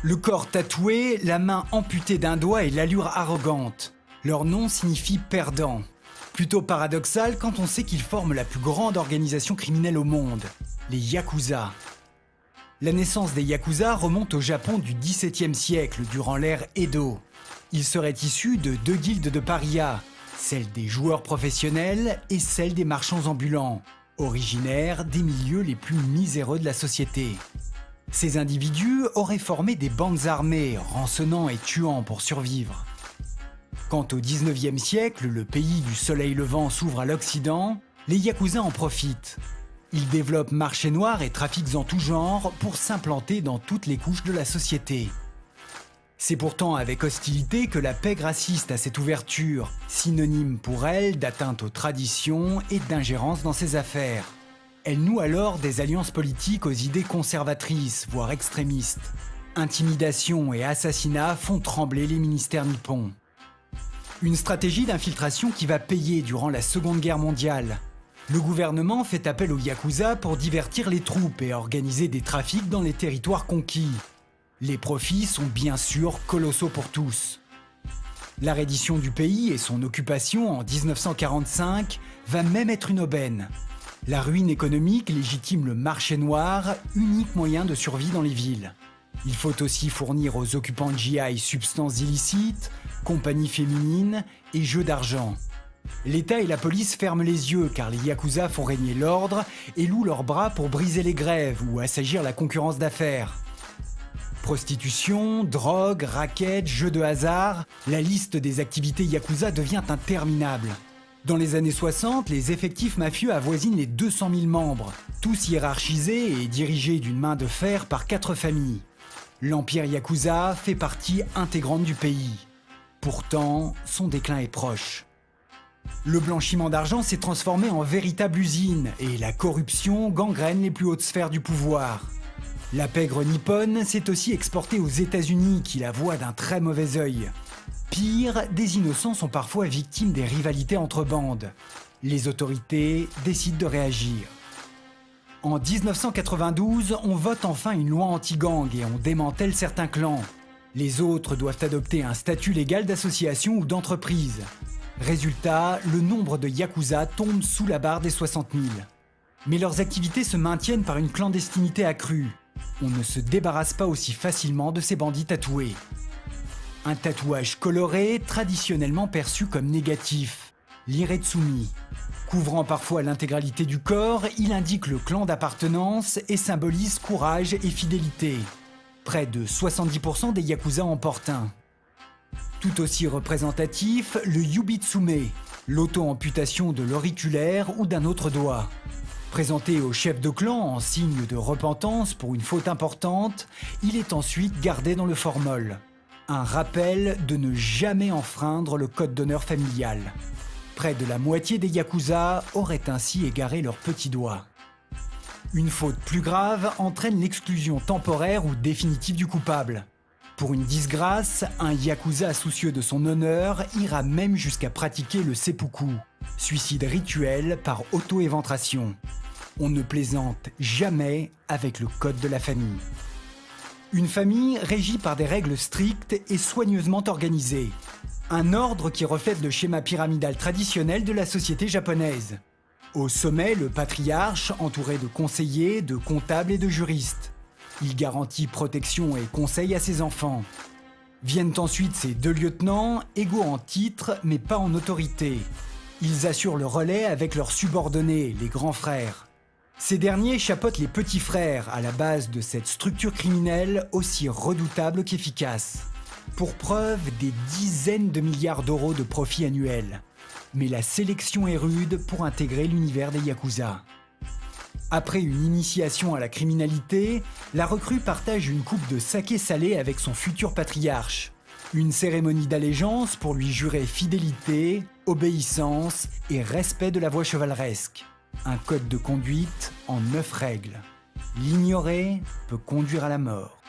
Le corps tatoué, la main amputée d'un doigt et l'allure arrogante. Leur nom signifie perdant. Plutôt paradoxal quand on sait qu'ils forment la plus grande organisation criminelle au monde, les Yakuza. La naissance des Yakuza remonte au Japon du XVIIe siècle, durant l'ère Edo. Ils seraient issus de deux guildes de parias, celle des joueurs professionnels et celle des marchands ambulants, originaires des milieux les plus miséreux de la société. Ces individus auraient formé des bandes armées, rançonnant et tuant pour survivre. Quand au XIXe siècle, le pays du soleil levant s'ouvre à l'Occident, les Yakuza en profitent. Ils développent marché noir et trafics en tout genre pour s'implanter dans toutes les couches de la société. C'est pourtant avec hostilité que la pègre assiste à cette ouverture, synonyme pour elle d'atteinte aux traditions et d'ingérence dans ses affaires. Elle noue alors des alliances politiques aux idées conservatrices, voire extrémistes. Intimidation et assassinat font trembler les ministères nippons. Une stratégie d'infiltration qui va payer durant la Seconde Guerre mondiale. Le gouvernement fait appel aux Yakuza pour divertir les troupes et organiser des trafics dans les territoires conquis. Les profits sont bien sûr colossaux pour tous. La reddition du pays et son occupation en 1945 va même être une aubaine. La ruine économique légitime le marché noir, unique moyen de survie dans les villes. Il faut aussi fournir aux occupants de GI substances illicites, compagnies féminines et jeux d'argent. L'État et la police ferment les yeux car les Yakuza font régner l'ordre et louent leurs bras pour briser les grèves ou assagir la concurrence d'affaires. Prostitution, drogue, raquettes, jeux de hasard, la liste des activités Yakuza devient interminable. Dans les années 60, les effectifs mafieux avoisinent les 200 000 membres, tous hiérarchisés et dirigés d'une main de fer par 4 familles. L'empire Yakuza fait partie intégrante du pays. Pourtant, son déclin est proche. Le blanchiment d'argent s'est transformé en véritable usine et la corruption gangrène les plus hautes sphères du pouvoir. La pègre nippone s'est aussi exportée aux États-Unis qui la voient d'un très mauvais œil. Pire, des innocents sont parfois victimes des rivalités entre bandes. Les autorités décident de réagir. En 1992, on vote enfin une loi anti-gang et on démantèle certains clans. Les autres doivent adopter un statut légal d'association ou d'entreprise. Résultat, le nombre de Yakuza tombe sous la barre des 60 000. Mais leurs activités se maintiennent par une clandestinité accrue. On ne se débarrasse pas aussi facilement de ces bandits tatoués. Un tatouage coloré, traditionnellement perçu comme négatif, l'iretsumi. Couvrant parfois l'intégralité du corps, il indique le clan d'appartenance et symbolise courage et fidélité. Près de 70% des Yakuza en portent un. Tout aussi représentatif, le yubitsume, l'auto-amputation de l'auriculaire ou d'un autre doigt. Présenté au chef de clan en signe de repentance pour une faute importante, il est ensuite gardé dans le formol. Un rappel de ne jamais enfreindre le code d'honneur familial. Près de la moitié des Yakuza auraient ainsi égaré leur petit doigt. Une faute plus grave entraîne l'exclusion temporaire ou définitive du coupable. Pour une disgrâce, un Yakuza soucieux de son honneur ira même jusqu'à pratiquer le seppuku, suicide rituel par auto-éventration. On ne plaisante jamais avec le code de la famille. Une famille régie par des règles strictes et soigneusement organisées. Un ordre qui reflète le schéma pyramidal traditionnel de la société japonaise. Au sommet, le patriarche, entouré de conseillers, de comptables et de juristes. Il garantit protection et conseil à ses enfants. Viennent ensuite ses 2 lieutenants, égaux en titre mais pas en autorité. Ils assurent le relais avec leurs subordonnés, les grands frères. Ces derniers chapeautent les petits frères à la base de cette structure criminelle aussi redoutable qu'efficace. Pour preuve, des dizaines de milliards d'euros de profits annuels. Mais la sélection est rude pour intégrer l'univers des Yakuza. Après une initiation à la criminalité, la recrue partage une coupe de saké salé avec son futur patriarche. Une cérémonie d'allégeance pour lui jurer fidélité, obéissance et respect de la voie chevaleresque. Un code de conduite en 9 règles. L'ignorer peut conduire à la mort.